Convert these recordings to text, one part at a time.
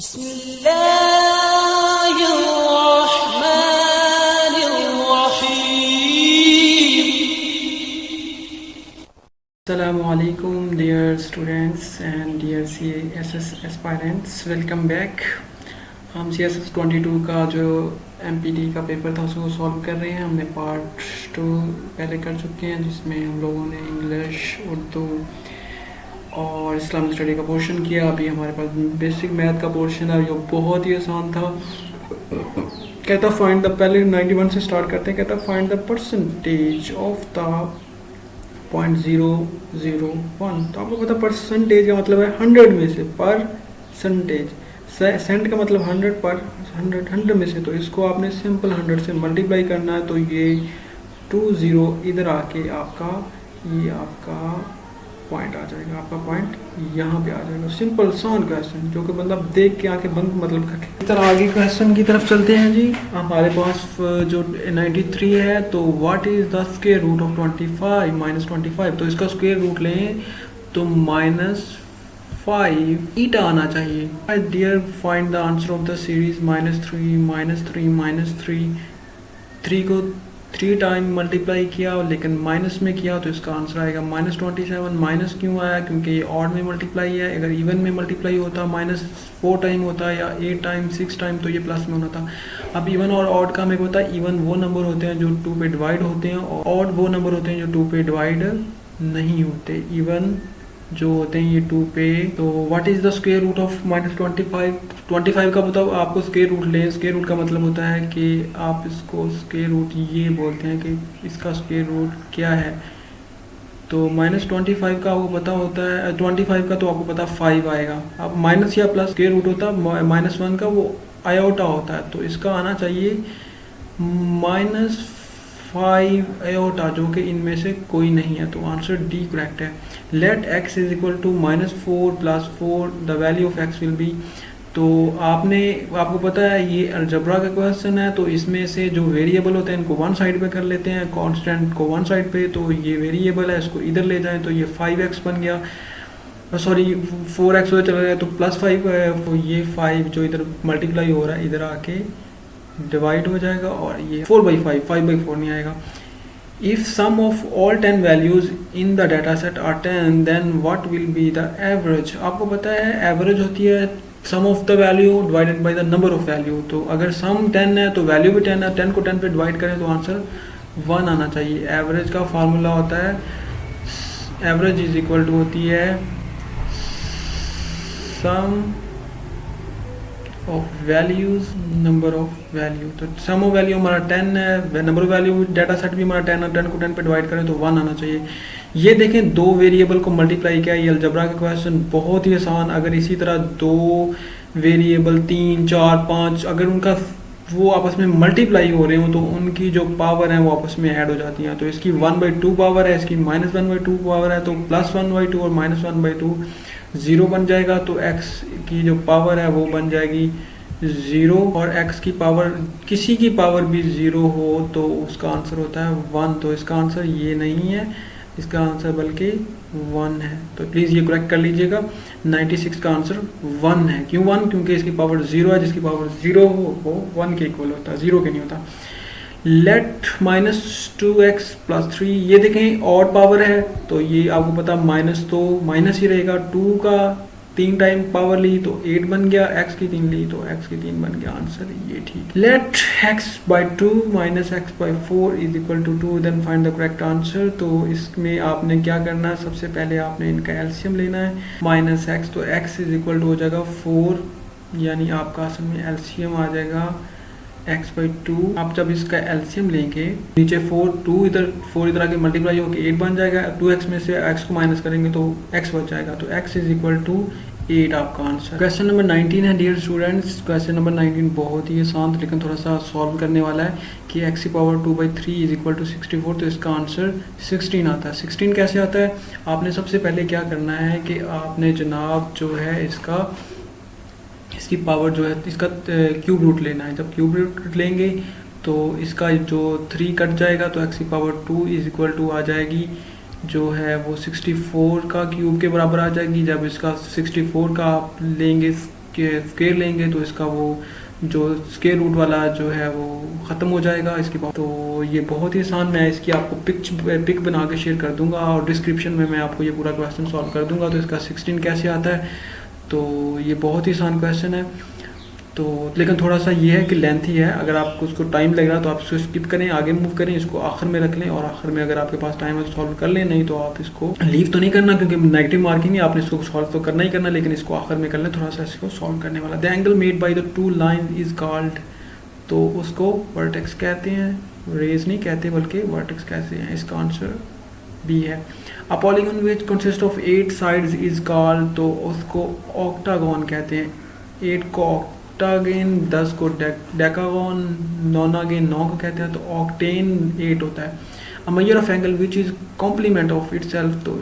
Assalamualaikum dear students and dear CSS aspirants, welcome back. हम CSS 22 का जो MPT का पेपर था उसको सॉल्व कर रहे हैं. हमने पार्ट 2 पहले कर चुके हैं जिसमें हम लोगों ने इंग्लिश, उर्दू और इस्लामिक स्टडी का पोर्शन किया. अभी हमारे पास बेसिक मैथ का पोर्शन है जो बहुत ही आसान था. कहता फाइंड द, पहले 91 से स्टार्ट करते हैं. कहता find the percentage of the 0.001. तो आपको पता परसेंटेज का मतलब है 100 में से. परसेंटेज, सेंट का मतलब 100, पर 100 में से. तो इसको आपने सिंपल 100 से मल्टीप्लाई करना है. तो ये 20 इधर आके आपका ये आपका पॉइंट आ जाएगा. आपका पॉइंट यहाँ पे आ जाएगा. सिंपल आसान क्वेश्चन जो कि मतलब देख के आके बंद मतलब करके. इधर आगे क्वेश्चन की तरफ चलते हैं जी. हमारे पास जो 93 है तो what is the square root of 25 minus 25. तो इसका स्क्वायर रूट लें तो -5 ईटा आना चाहिए. Dear find the answer of the series -3 3 को 3 टाइम मल्टीप्लाई किया लेकिन माइनस में किया तो इसका आंसर आएगा -27. माइनस क्यों आया? क्योंकि ये ऑड में मल्टीप्लाई है. अगर इवन में मल्टीप्लाई होता -4 टाइम होता या 8 टाइम 6 टाइम तो ये प्लस में होना था. अब इवन और ऑड का मेरे को पता है. इवन वो नंबर होते हैं जो 2 पे डिवाइड होते हैं और ऑड वो नंबर होते हैं जो 2 पे डिवाइड नहीं होते. इवन जो होते हैं ये 2 पे. तो what is the square root of -25 का बताओ. आपको स्क्वायर रूट लें. स्क्वायर रूट का मतलब होता है कि आप इसको स्क्वायर रूट ये बोलते हैं कि इसका स्क्वायर रूट क्या है. तो -25 का आपको पता होता है 25 का तो आपको पता 5 आएगा. अब माइनस या प्लस स्क्वायर रूट होता है -1 का वो आयोटा होता है. तो इसका आना चाहिए -5 आयोटा जो कि इनमें से कोई नहीं है. तो आंसर डी करेक्ट है. Let x is equal to -4 + 4 the value of x will be. तो आपको पता है ये अलजबरा का क्वेश्चन है. तो इसमें से जो वेरिएबल होते हैं इनको वन साइड पे कर लेते हैं, कांस्टेंट को वन साइड पे. तो ये वेरिएबल है इसको इधर ले जाएं तो ये 5x बन गया. सॉरी 4x हो चला गया तो +5 है. तो ये 5 जो इधर मल्टीप्लाई हो रहा है इधर आके डिवाइड हो जाएगा और ये 4/5 5/4 नहीं आएगा. If sum of all 10 values in the data set are 10 then what will be the average. आपको पता है एवरेज होती है sum of the value divided by the number of value. तो अगर sum 10 है तो वैल्यू भी 10 है. 10 को 10 पे डिवाइड करें तो आंसर 1 आना चाहिए. एवरेज का फार्मूला होता है एवरेज इज इक्वल टू होती है sum of values number of value. तो सम ऑफ वैल्यू हमारा 10 है. Number of value data set भी हमारा 10 है. 10 को 10 पे डिवाइड करें तो 1 आना चाहिए. ये देखें 2 वेरिएबल को मल्टीप्लाई किया. ये अलजबरा का क्वेश्चन बहुत ही आसान. अगर इसी तरह 2 वेरिएबल 3 4 5 अगर उनका वो आपस में मल्टीप्लाई हो रहे हो तो उनकी जो पावर है वो आपस में ऐड हो जाती हैं. तो इसकी 1/2 पावर है, इसकी -1/2 पावर है. तो +1/2 और -1/2 0 बन जाएगा. तो x की जो पावर है वो बन जाएगी 0 और x की पावर किसी की पावर भी 0 हो तो उसका आंसर होता है 1. तो इसका आंसर ये नहीं है, इसका आंसर बल्कि 1 है. तो प्लीज़ ये करेक्ट कर लीजिएगा. 96 का आंसर 1 है. क्यों 1? क्योंकि इसकी पावर 0 है. जिसकी पावर 0 हो वो 1 के इक्वल होता है, 0 के नहीं होता. Late -2x + 3. ये देखें ऑड पावर है तो ये आपको पता माइनस तो माइनस ही रहेगा. 2 का 3 टाइम पावर ली तो 8 बन गया. x की 3 ली तो x की 3 बन गया. आंसर ये ठीक. Let x/2 - x/4 is equal to 2 then find the correct answer. तो इसमें आपने क्या करना है, सबसे पहले आपने इनका एलसीएम लेना है. -x तो x इज इक्वल टू हो जाएगा 4 यानी आपका असल में एलसीएम आ जाएगा x/2. आप जब इसका एलसीएम लेंगे नीचे 4 इधर आके मल्टीप्लाई होकर 8 बन जाएगा. 2x में से x को माइनस करेंगे तो x बच जाएगा. तो x इज इक्वल टू 8 आपका आंसर. क्वेश्चन नंबर 19 है डियर स्टूडेंट्स. क्वेश्चन नंबर 19 बहुत ही आसान लेकिन थोड़ा सा सॉल्व करने वाला है कि x की पावर 2/3 इज इक्वल टू 64. तो इसका आंसर 16 आता है. 16 कैसे आता है? आपने सबसे पहले क्या करना है कि आपने जनाब जो है इसकी पावर जो है इसका क्यूब रूट लेना है. जब क्यूब रूट लेंगे तो इसका जो 3 कट जाएगा तो x की पावर 2 इज इक्वल टू आ जाएगी जो है वो 64 का क्यूब के बराबर आ जाएगी. जब इसका 64 का आप लेंगे स्क्वायर लेंगे तो इसका वो जो स्क्वायर रूट वाला जो है वो ख़त्म हो जाएगा इसके बाद। तो ये बहुत ही आसान, मैं इसकी आपको पिक बना के शेयर कर दूंगा और डिस्क्रिप्शन में मैं आपको ये पूरा क्वेश्चन सॉल्व कर दूंगा। तो इसका 16 कैसे आता है, तो ये बहुत ही आसान क्वेश्चन है। तो लेकिन थोड़ा सा ये है कि लेंथी है, अगर आपको उसको टाइम लग रहा है तो आप इसको स्किप करें, आगे मूव करें, इसको आखिर में रख लें और आखिर में अगर आपके पास टाइम है तो सॉल्व कर लें, नहीं तो आप इसको लीव तो नहीं करना क्योंकि नेगेटिव मार्किंग है, आपने इसको सॉल्व तो करना ही करना, लेकिन इसको आखिर में कर लें, थोड़ा सा इसको सॉल्व करने वाला। The angle made by the two line is called, तो उसको वर्टेक्स कहते हैं, रेज नहीं कहते बल्कि वर्टेक्स कहते हैं। इसका आंसर बी है। A polygon which consist of 8 sides is called, तो उसको ऑक्टागन कहते हैं। 8 को ऑक्टागन, 10 को डेकागन, नॉनागन 9 को कहते हैं, तो ऑक्टेन 8 होता है। A measure of angle which is complement of itself, तो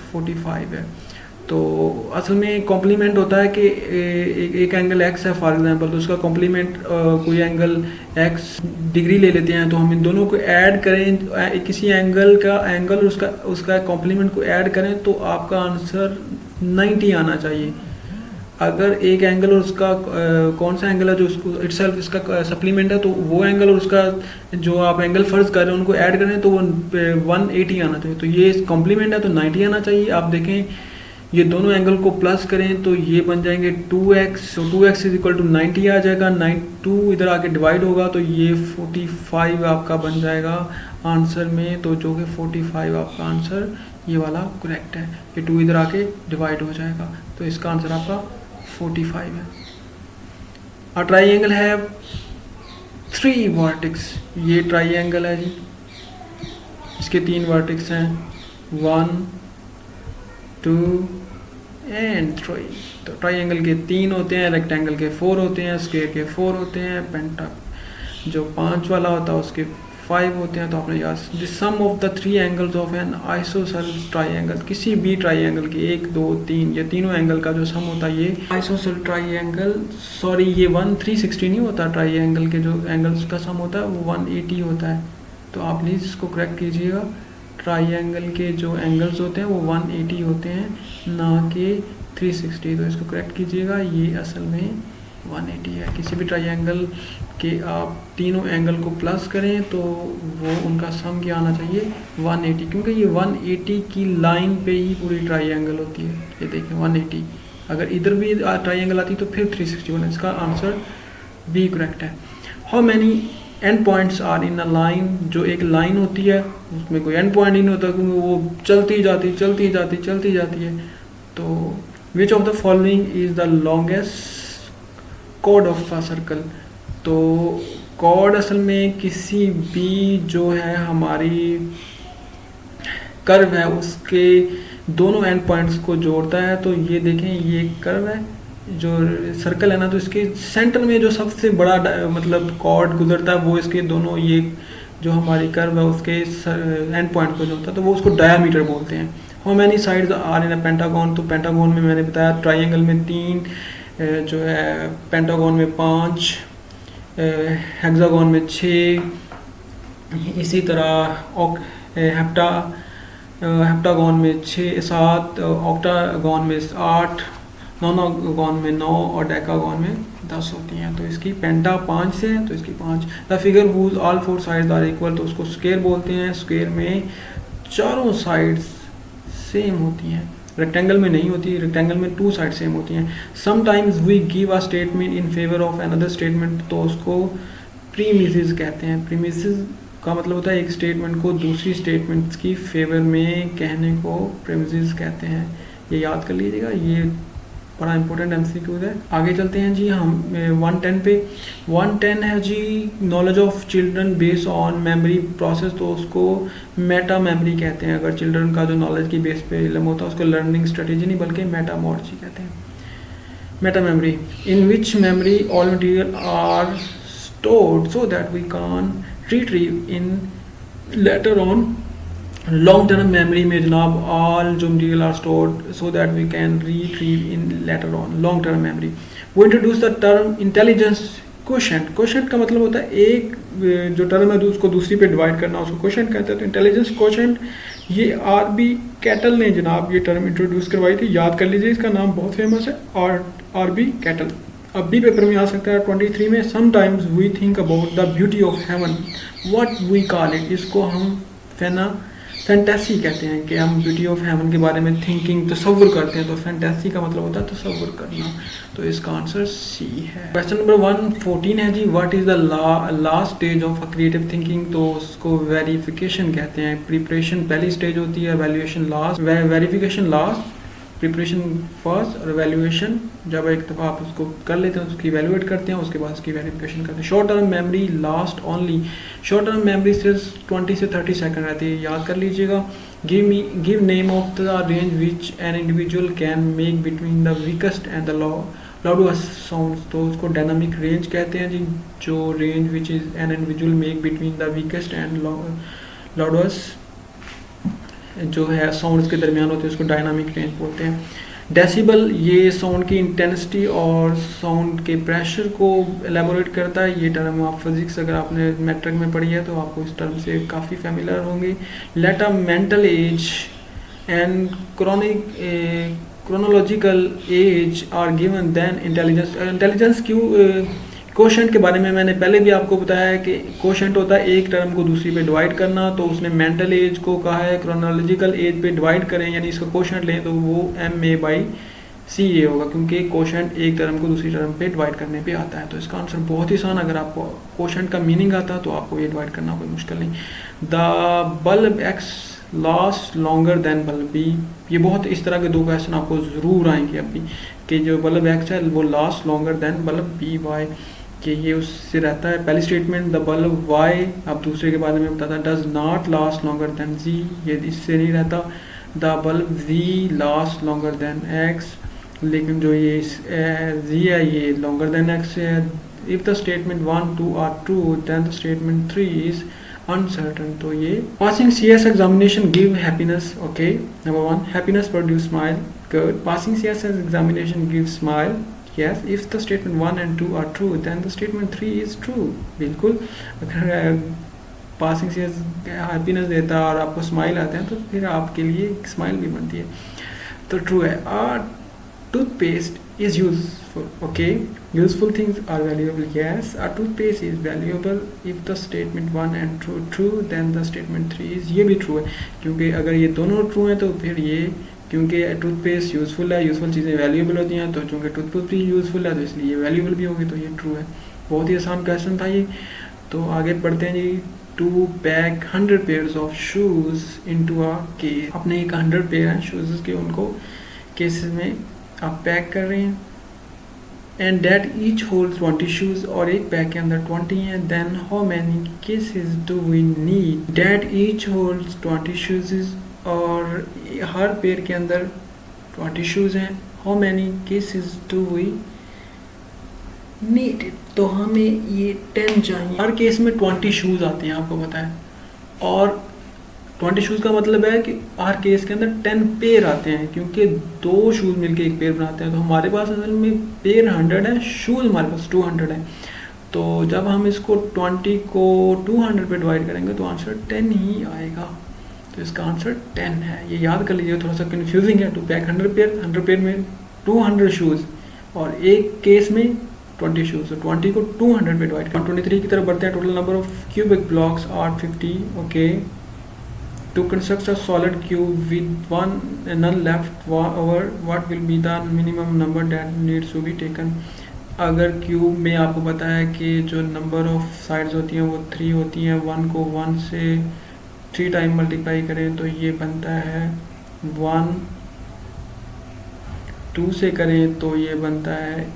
45 है। तो असल में कॉम्प्लीमेंट होता है कि एक एंगल x है फॉर एग्जांपल, तो उसका कॉम्प्लीमेंट कोई एंगल x डिग्री ले लेते हैं, तो हम इन दोनों को ऐड करें, किसी एंगल का एंगल उसका कॉम्प्लीमेंट को ऐड करें तो आपका आंसर 90 आना चाहिए। अगर एक एंगल और उसका कौन सा एंगल है जो उसको इटसेल्फ इसका सप्लीमेंट है, तो वो एंगल और उसका जो आप एंगल फर्ज कर रहे हैं उनको ऐड करें तो वो 180 आना चाहिए। तो ये कॉम्प्लीमेंट है तो 90 आना चाहिए। आप देखें ये दोनों एंगल को प्लस करें तो ये बन जाएंगे 2x, तो 2x इज इक्वल टू 90 आ जाएगा, 2 इधर आके डिवाइड होगा तो ये 45 आपका बन जाएगा आंसर में। तो जो कि 45 आपका आंसर ये वाला करेक्ट है, ये 2 इधर आके डिवाइड हो जाएगा, तो इसका आंसर आपका 45 है। और ट्राइंगल है 3 वर्टेक्स, ये ट्राइंगल है जी, इसके 3 वर्टेक्स हैं 1 2 एंड 3। तो ट्राइंगल के 3 होते हैं, रेक्टेंगल के 4 होते हैं, स्क्वायर के 4 होते हैं, पेंटा जो 5 वाला होता है उसके 5 होते हैं। तो आपने याद, the sum of the 3 angles of an isosceles triangle, किसी भी ट्राइंगल के 1 2 3 ये तीनों एंगल का जो सम होता है ये आइसोसेलेस ट्राइंगल, सॉरी ये 360 नहीं होता, ट्राइंगल के जो एंगल्स का सम होता है वो 180 होता है। तो आप प्लीज़ इसको करेक्ट कीजिएगा, ट्राइंगल के जो एंगल्स होते हैं वो 180 होते हैं ना कि 360। तो इसको करेक्ट कीजिएगा, ये असल में 180 है। किसी भी ट्राइंगल के आप तीनों एंगल को प्लस करें तो वो उनका सम क्या आना चाहिए 180, क्योंकि ये 180 की लाइन पे ही पूरी ट्राइंगल होती है। ये देखें 180, अगर इधर भी ट्राइंगल आती तो फिर 360 होना। इसका आंसर बी करेक्ट है। How many end points are in a line, जो एक लाइन होती है उसमें कोई एंड पॉइंट ही नहीं होता क्योंकि वो चलती जाती है। तो विच of the following is the longest chord of a circle, तो कॉर्ड असल में किसी भी जो है हमारी कर्व है उसके दोनों एंड पॉइंट्स को जोड़ता है। तो ये देखें ये कर्व है जो सर्कल है ना, तो इसके सेंटर में जो सबसे बड़ा मतलब कॉर्ड गुजरता है वो इसके दोनों ये जो हमारी कर्व है उसके एंड पॉइंट को जोड़ता है, तो वो उसको डायमीटर बोलते हैं। How many sides are in a pentagon, तो पेंटागन में मैंने बताया ट्राइंगल में 3, जो है पेंटागन में 5, हेक्सागन में 6, इसी तरह हेप्टागन में 6 7, ऑक्टागन में 8, नॉनागन में 9 और डेकागन में 10 होती हैं। तो इसकी पेंटा 5 से है तो इसकी 5। The figure whose all 4 sides are equal, तो उसको स्क्वायर बोलते हैं। स्क्वायर में चारों साइड्स सेम होती हैं, रेक्टेंगल में नहीं होती, रेक्टेंगल में 2 साइड सेम होती हैं। Sometimes we give a statement in favour of another statement, तो उसको प्रीमिसेस कहते हैं। प्रीमिसेस का मतलब होता है एक स्टेटमेंट को दूसरी स्टेटमेंट्स की फेवर में कहने को प्रीमिसेस कहते हैं। ये याद कर लीजिएगा, ये बड़ा इंपॉर्टेंट एमसीक्यूज है। आगे चलते हैं जी हम 110 पे। 110 है जी knowledge of children based on memory process, तो उसको मेटा मेमोरी कहते हैं। अगर चिल्ड्रन का जो नॉलेज की बेस पे इल्म होता है उसको लर्निंग स्ट्रेटेजी नहीं बल्कि मेटामोडजी कहते हैं। Meta memory in which memory all material are stored so that we can retrieve in later on. Long term memory में जनाब ऑल जो material are stored so that we can retrieve in later on, long term memory. वो introduce the term intelligence quotient. Quotient का मतलब होता है एक जो टर्म है उसको दूसरी पे डिवाइड करना, उसको क्वोशेंट कहते हैं। तो इंटेलिजेंस क्वोशेंट ये आरबी कैटल ने जनाब ये टर्म इंट्रोड्यूस करवाई थी, याद कर लीजिए, इसका नाम बहुत फेमस है, आरबी कैटल। अब भी पेपर में आ सकता है 23 में। Sometimes we think about the beauty of heaven, what we call it, इसको हम फैंटेसी कहते हैं कि हम ब्यूटी ऑफ हेवन के बारे में थिंकिंग तसव्वुर करते हैं, तो फैंटेसी का मतलब होता है तसव्वुर करना, तो इसका आंसर सी है। क्वेश्चन नंबर 114 है जी, what is the last stage of a creative thinking, तो उसको वेरिफिकेशन कहते हैं। प्रिपरेशन पहली स्टेज होती है, valuation last, verification last, preparation first और वैल्यूएशन जब एक दफ़ा आप उसको कर लेते हैं उसकी वैल्यूएट करते हैं, उसके बाद उसकी वेरिफिकेशन करते हैं। Short term memory last only, short term memory सिर्फ 20 से 30 सेकंड रहती है, याद कर लीजिएगा। Give name of the range which an individual can make between the weakest and the loudest sound, तो उसको डायनामिक रेंज कहते हैं जी, जो range which is an individual make between the weakest and loudest जो है साउंड्स के दरमियान होते हैं, उसको डायनामिक रेंज बोलते हैं। डेसिबल ये साउंड की इंटेंसिटी और साउंड के प्रेशर को एलेबोरेट करता है। ये टर्म आप फिजिक्स अगर आपने मैट्रिक में पढ़ी है तो आपको इस टर्म से काफ़ी फेमिलियर होंगे। Let a mental age and chronological age are given then intelligence. Intelligence क्यों, कोशेंट के बारे में मैंने पहले भी आपको बताया कि कोशेंट होता है एक टर्म को दूसरी पे डिवाइड करना, तो उसने मेंटल एज को कहा है क्रोनोलॉजिकल एज पे डिवाइड करें, यानी इसका कोशेंट लें तो वो MA/CA होगा, क्योंकि कोशेंट एक टर्म को दूसरी टर्म पे डिवाइड करने पे आता है। तो इसका आंसर बहुत ही आसान, अगर आपको कोशेंट का मीनिंग आता है तो आपको ये डिवाइड करना कोई मुश्किल नहीं। The bulb X last longer than bulb B, ये बहुत इस तरह के दो क्वेश्चन आपको ज़रूर आएंगे अभी, कि जो बल्ब X है वो last longer than bulb B why, कि ये उससे रहता है। पहली स्टेटमेंट द बल्ब वाई, अब दूसरे के बारे में बताता है does not last longer than G, ये इससे नहीं रहता। The bulb G last longer than X, लेकिन जो ये जी है ये लॉन्गर देन एक्स है। If the statement 1, 2 are true then the statement 3 is uncertain, तो ये passing CS examination give happiness, okay, number 1 happiness produce smile, good. Passing CS examination give smile, yes, if the statement 1 and 2 are true then the statement 3 is true, बिल्कुल। अगर passing से happiness देता है और आपको smile आते हैं तो फिर आपके लिए स्माइल भी बनती है, तो ट्रू है। Toothpaste is useful, okay, useful things are valuable, yes, a toothpaste is valuable if the statement 1 and true then the statement 3 is, ये भी ट्रू है, क्योंकि अगर ये दोनों ट्रू हैं तो फिर ये, क्योंकि टूथपेस्ट यूज़फुल है, यूज़फुल चीज़ें वैल्यूएबल होती हैं, तो चूँकि टूथपेस्ट भी यूज़फुल है तो इसलिए वैल्यूएबल भी होगी, तो ये ट्रू है। बहुत ही आसान क्वेश्चन था ये। तो आगे पढ़ते हैं जी। To pack 100 pairs of shoes into a case, अपने एक 100 पेयर हैं शूज़ के, उनको केसेस में आप पैक कर रहे हैं। And that each holds 20 shoes, और एक पैक के अंदर 20 हैं। Then how many cases do we need, that each holds 20 shoes और हर पेयर के अंदर 20 शूज़ हैं। How many cases do we need, तो हमें ये 10 चाहिए। हर केस में 20 शूज़ आते हैं, आपको पता है, और 20 शूज़ का मतलब है कि हर केस के अंदर 10 पेयर आते हैं, क्योंकि 2 शूज़ मिलके एक पेयर बनाते हैं। तो हमारे पास असल में पेयर 100 है, शूज़ हमारे पास 200 है। तो जब हम इसको 20 को 200 पे डिवाइड करेंगे तो आंसर 10 ही आएगा, तो इसका आंसर 10 है। ये याद कर लीजिए, थोड़ा सा कंफ्यूजिंग है। टू पैक 100 पेयर में 200 शूज़ और एक केस में 20 शूज़, तो 20 को 200 पे डिवाइड कर। 23 की तरफ बढ़ते हैं। Total number of cubic blocks are 50, okay. To construct a solid cube with none left over, what will be the minimum number that needs to be taken. अगर क्यूब में आपको पता है कि जो नंबर ऑफ साइड्स होती हैं वो 3 होती हैं, 1 को 1 से 3 टाइम मल्टीप्लाई करें तो ये बनता है 1, 2 से करें तो ये बनता है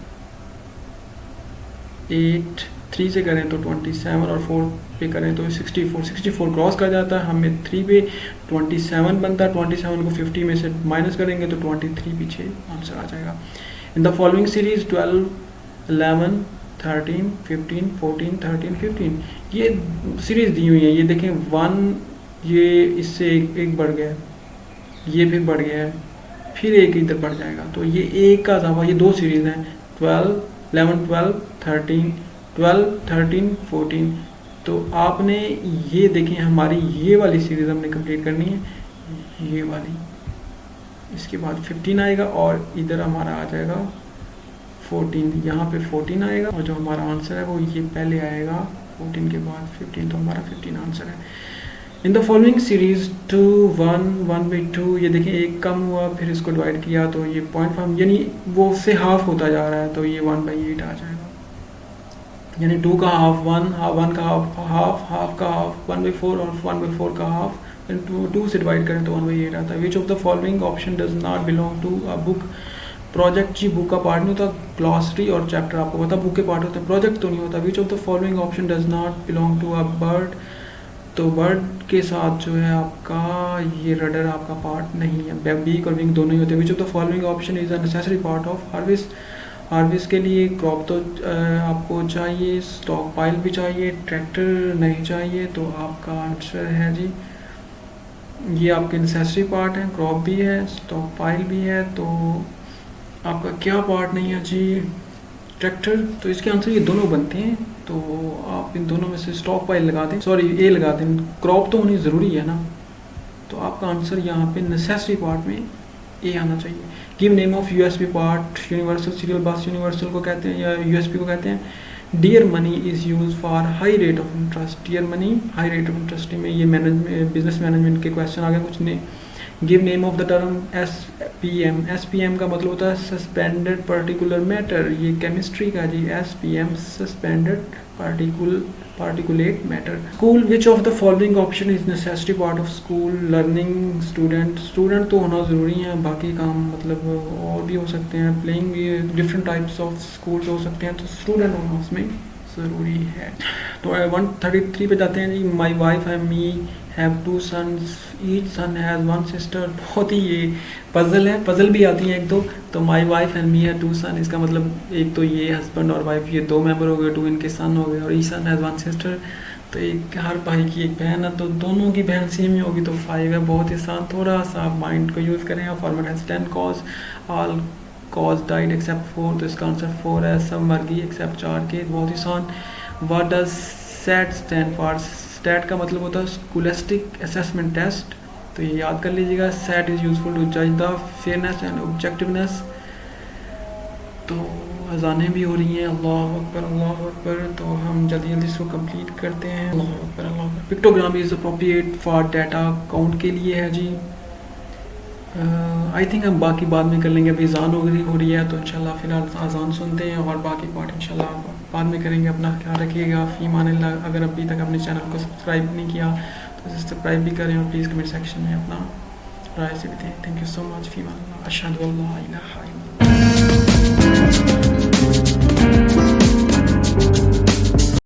8, 3 से करें तो 27 और 4 पे करें तो 64 क्रॉस कर जाता है। हमें 3 पे 27 बनता है, 27 को 50 में से माइनस करेंगे तो 23 पीछे आंसर आ जाएगा। इन द फॉलोइंग सीरीज 12, 11, 13, 15, 14, 13, 15 ये सीरीज दी हुई है। ये देखें 1, ये इससे एक बढ़ गया, ये फिर बढ़ गया है, फिर एक इधर बढ़ जाएगा, तो ये एक का इजाफा, ये 2 सीरीज हैं 12, 11, 12, 13, 12, 13, 14। तो आपने ये देखें हमारी ये वाली सीरीज हमने कंप्लीट करनी है, ये वाली, इसके बाद 15 आएगा और इधर हमारा आ जाएगा 14, यहाँ पे 14 आएगा और जो हमारा आंसर है वो ये पहले आएगा 14 के बाद 15, तो हमारा 15 आंसर है। इन द फॉलोइंग सीरीज 2 1 1/2, ये देखें एक कम हुआ फिर इसको डिवाइड किया तो ये 0.5 यानी वो उससे हाफ होता जा रहा है, तो ये 1/8 आ जाएगा। यानी 2 का हाफ 1, 1 का हाफ, हाफ का हाफ 1/4 और 1/4 का हाफ 2 से डिवाइड करें तो 1/8 आता है। Which of the following option does not belong to a book. Project जी बुक का पार्ट नहीं होता, ग्लॉसरी और चैप्टर आपको पता बुक के पार्ट होते हैं, प्रोजेक्ट तो नहीं होता। Which of the following option does not belong to a bird, तो बर्ड के साथ जो है आपका ये रडर आपका पार्ट नहीं है, बीक और विंग दोनों ही होते हैं। विच of the following option is a necessary part of harvest. Harvest के लिए क्रॉप तो आपको चाहिए, स्टॉक पाइल भी चाहिए, ट्रैक्टर नहीं चाहिए, तो आपका आंसर है जी ये आपके नेसेसरी पार्ट हैं, क्रॉप भी है, स्टॉक पाइल भी है, तो आपका क्या पार्ट नहीं है जी, ट्रैक्टर। तो इसके आंसर ये दोनों बनते हैं, तो आप इन दोनों में से स्टॉक पाइल लगा दें, सॉरी ए लगा दें, क्रॉप तो होनी ज़रूरी है ना, तो आपका आंसर यहाँ पे नेसेसरी पार्ट में ए आना चाहिए। Give name of USB part, universal serial bus universal को कहते हैं या यूएसबी को कहते हैं। Dear money is use for high rate of interest, dear money high rate of interest में ये बिजनेस मैनेजमेंट के क्वेश्चन आ गए कुछ ने। Give name of the term SPM, SPM का मतलब होता है सस्पेंडेड पर्टिकुलर मैटर, ये केमिस्ट्री का जी SPM suspended particulate matter. School, which of the following option is necessary part of school. Learning, student, student तो होना ज़रूरी है, बाकी काम मतलब और भी हो सकते हैं, प्लेइंग भी, डिफरेंट टाइप्स ऑफ स्कूल्स हो सकते हैं, तो स्टूडेंट होना उसमें ज़रूरी है। तो 133 पे जाते हैं जी। My wife and me have 2 sons, each son has 1 sister। बहुत ही ये पजल है, पजल भी आती हैं एक दो। तो माई वाइफ एंड मी है 2 sons, इसका मतलब एक तो ये हस्बैंड और वाइफ ये 2 मेंबर हो गए, 2 इनके सन हो गए, और ईच सन हैज़ 1 sister, तो एक हर भाई की एक बहन है, तो दोनों की बहन सेम ही होगी, तो 5 है। बहुत ही आसान, थोड़ा सा आप माइंड को यूज़ करें। Format has 10 cause, all cause died except 4, तो इसका आंसर 4 है। सब मर गई एक्सेप्ट 4 के, बहुत ही आसान। What does SAT stand for, STAT का मतलब होता है स्कूलिस्टिक असेसमेंट टेस्ट, तो ये याद कर लीजिएगा। SAT इज़ यूजफुल टू जज द फेयरनेस एंड ऑब्जेक्टिवनेस। तो अजानें भी हो रही हैं, अल्लाह अकबर अल्लाह अकबर, तो हम जल्दी जल्दी इसको कंप्लीट करते हैं। अल्लाह अकबर अल्लाह अकबर। Pictogram is appropriate for data count के लिए है जी। आई थिंक हम बाकी बाद में कर लेंगे, अभी अजान हो रही है, तो इंशाल्लाह फ़िलहाल अजान सुनते हैं और बाकी पार्ट इंशाल्लाह बाद में करेंगे। अपना ख्याल रखिएगा। फ़ी अमानिल्लाह। अगर अभी तक अपने चैनल को सब्सक्राइब नहीं किया तो सब्सक्राइब भी करें और प्लीज़ कमेंट सेक्शन में अपना राय से भी दें। Thank you so much. फ़ी अमानिल्लाह। अशहदु अल्ला इलाहा इल्लल्लाह।